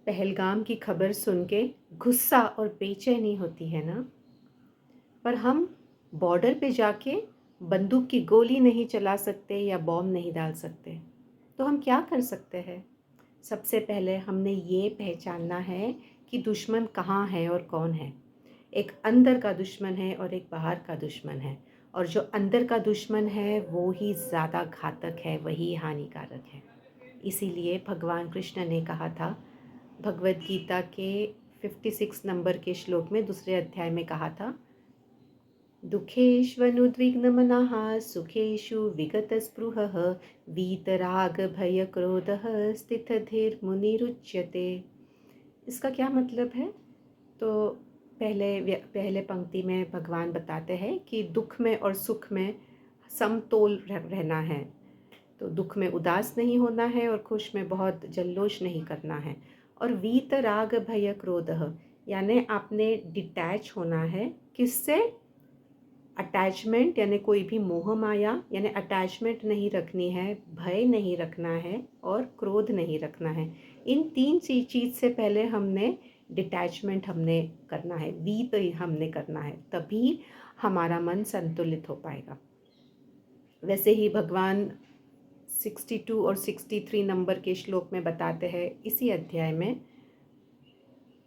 पहलगाम की खबर सुन के गुस्सा और बेचैनी होती है ना। पर हम बॉर्डर पे जाके बंदूक की गोली नहीं चला सकते या बॉम्ब नहीं डाल सकते। तो हम क्या कर सकते हैं? सबसे पहले हमने ये पहचानना है कि दुश्मन कहाँ है और कौन है। एक अंदर का दुश्मन है और एक बाहर का दुश्मन है, और जो अंदर का दुश्मन है वो ही ज़्यादा घातक है, वही हानिकारक है। इसीलिए भगवान कृष्ण ने कहा था, भगवद गीता के 56 नंबर के श्लोक में दूसरे अध्याय में कहा था, दुखेष्वनुद्विग्नमनः सुखेषु विगतस्पृहः वीतरागभयक्रोधः स्थितधीर्मुनिरुच्यते। इसका क्या मतलब है? तो पहले पंक्ति में भगवान बताते हैं कि दुख में और सुख में समतोल रहना है। तो दुख में उदास नहीं होना है और खुश में बहुत जल्लोष नहीं करना है। और वीत राग भय क्रोध, यानी आपने डिटैच होना है। किससे? अटैचमेंट यानी कोई भी मोह माया, यानी अटैचमेंट नहीं रखनी है, भय नहीं रखना है और क्रोध नहीं रखना है। इन तीन चीज़ से पहले हमने डिटैचमेंट हमने करना है, वीत हमने करना है, तभी हमारा मन संतुलित हो पाएगा। वैसे ही भगवान 62 और 63 नंबर के श्लोक में बताते हैं इसी अध्याय में,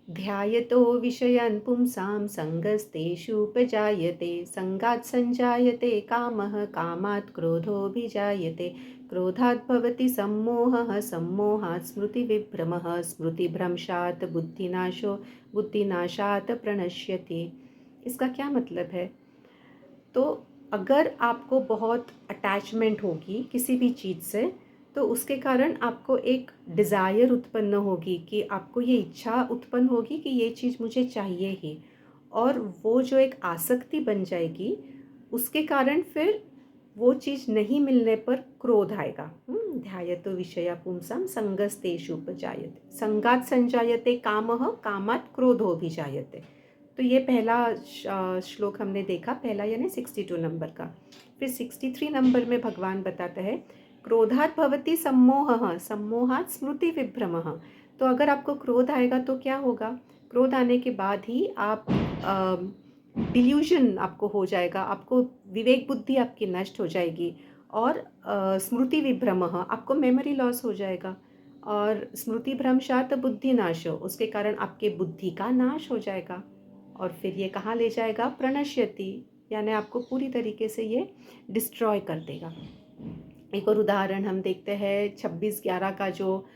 ध्यायतो विषयान् पुंसां संगस्तेषुपजायते संगात् संजायते कामः कामात् क्रोधोऽभिजायते क्रोधात् भवति सम्मोहः सम्मोहात् स्मृतिविभ्रमः स्मृतिभ्रंशात् बुद्धिनाशो बुद्धिनाशात् प्रणश्यति। इसका क्या मतलब है? तो अगर आपको बहुत अटैचमेंट होगी किसी भी चीज़ से, तो उसके कारण आपको एक डिज़ायर उत्पन्न होगी, कि आपको ये इच्छा उत्पन्न होगी कि ये चीज़ मुझे चाहिए ही, और वो जो एक आसक्ति बन जाएगी, उसके कारण फिर वो चीज़ नहीं मिलने पर क्रोध आएगा। ध्यायतो विषया पुंसां संगस्तेषुपजायते संगात् संजायते कामः कामात् क्रोधोऽभिजायते। तो ये पहला श्लोक हमने देखा, पहला यानी 62 नंबर का। फिर 63 नंबर में भगवान बताते हैं, क्रोधात् भवति सम्मोहः सम्मोहात् स्मृति विभ्रमः। तो अगर आपको क्रोध आएगा तो क्या होगा? क्रोध आने के बाद ही आप डिल्यूजन आपको हो जाएगा, आपको विवेक बुद्धि आपकी नष्ट हो जाएगी, और स्मृति विभ्रमः आपको मेमोरी लॉस हो जाएगा, और स्मृति भ्रंशात् बुद्धि नाशो, उसके कारण आपके बुद्धि का नाश हो जाएगा। और फिर ये कहाँ ले जाएगा? प्रणश्यति, यानी आपको पूरी तरीके से ये डिस्ट्रॉय कर देगा। एक और उदाहरण हम देखते हैं 26/11 का जो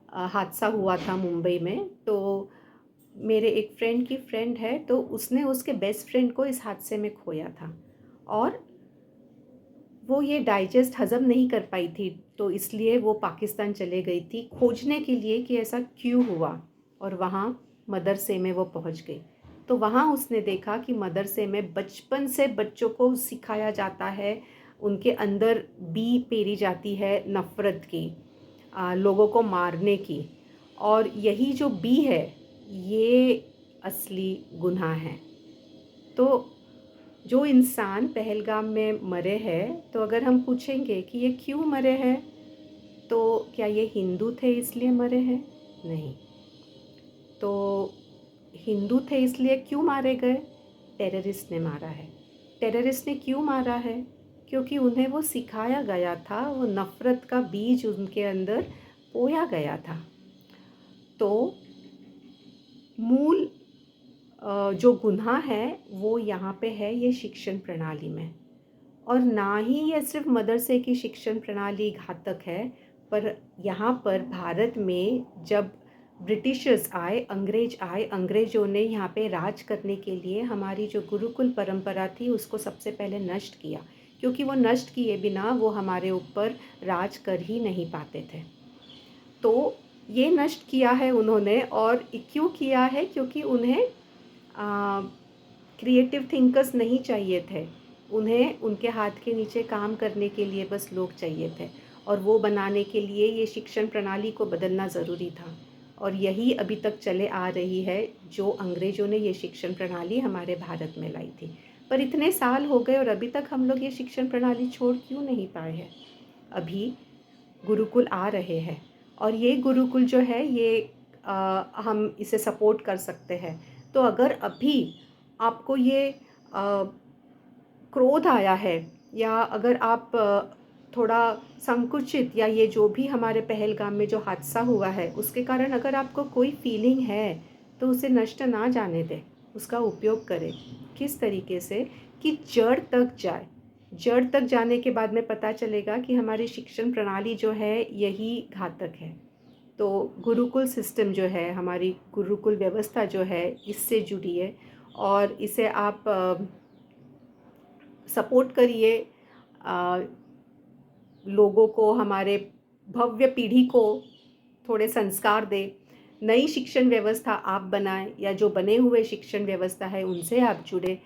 हादसा हुआ था मुंबई में। तो मेरे एक फ्रेंड की फ्रेंड है, तो उसने उसके बेस्ट फ्रेंड को इस हादसे में खोया था, और वो ये डाइजेस्ट हज़म नहीं कर पाई थी, तो इसलिए वो पाकिस्तान चले गई थी खोजने के लिए कि ऐसा क्यों हुआ, और वहाँ मदरसे में वो पहुँच गई। तो वहाँ उसने देखा कि मदरसे में बचपन से बच्चों को सिखाया जाता है, उनके अंदर बी पेरी जाती है नफ़रत की, लोगों को मारने की, और यही जो बी है ये असली गुनाह है। तो जो इंसान पहलगाम में मरे हैं, तो अगर हम पूछेंगे कि ये क्यों मरे हैं, तो क्या ये हिंदू थे इसलिए मरे हैं? नहीं। तो हिंदू थे इसलिए क्यों मारे गए? टेररिस्ट ने मारा है। टेररिस्ट ने क्यों मारा है? क्योंकि उन्हें वो सिखाया गया था, वो नफ़रत का बीज उनके अंदर बोया गया था। तो मूल जो गुनाह है वो यहाँ पे है, ये शिक्षण प्रणाली में। और ना ही ये सिर्फ मदरसे की शिक्षण प्रणाली घातक है, पर यहाँ पर भारत में जब ब्रिटिशर्स आए, अंग्रेज़ों ने यहाँ पे राज करने के लिए हमारी जो गुरुकुल परंपरा थी उसको सबसे पहले नष्ट किया, क्योंकि वो नष्ट किए बिना वो हमारे ऊपर राज कर ही नहीं पाते थे। तो ये नष्ट किया है उन्होंने, और क्यों किया है? क्योंकि उन्हें क्रिएटिव थिंकर्स नहीं चाहिए थे, उन्हें उनके हाथ के नीचे काम करने के लिए बस लोग चाहिए थे, और वो बनाने के लिए ये शिक्षण प्रणाली को बदलना ज़रूरी था। और यही अभी तक चले आ रही है, जो अंग्रेज़ों ने ये शिक्षण प्रणाली हमारे भारत में लाई थी। पर इतने साल हो गए और अभी तक हम लोग ये शिक्षण प्रणाली छोड़ क्यों नहीं पाए हैं? अभी गुरुकुल आ रहे हैं, और ये गुरुकुल जो है ये हम इसे सपोर्ट कर सकते हैं। तो अगर अभी आपको ये क्रोध आया है, या अगर आप थोड़ा संकुचित, या ये जो भी हमारे पहलगाम में जो हादसा हुआ है उसके कारण अगर आपको कोई फीलिंग है, तो उसे नष्ट ना जाने दें, उसका उपयोग करें। किस तरीके से कि जड़ तक जाए। जड़ तक जाने के बाद में पता चलेगा कि हमारी शिक्षण प्रणाली जो है यही घातक है। तो गुरुकुल सिस्टम जो है, हमारी गुरुकुल व्यवस्था जो है, इससे जुड़िए और इसे आप सपोर्ट करिए। लोगों को, हमारे भव्य पीढ़ी को थोड़े संस्कार दें। नई शिक्षण व्यवस्था आप बनाएं, या जो बने हुए शिक्षण व्यवस्था है उनसे आप जुड़ें।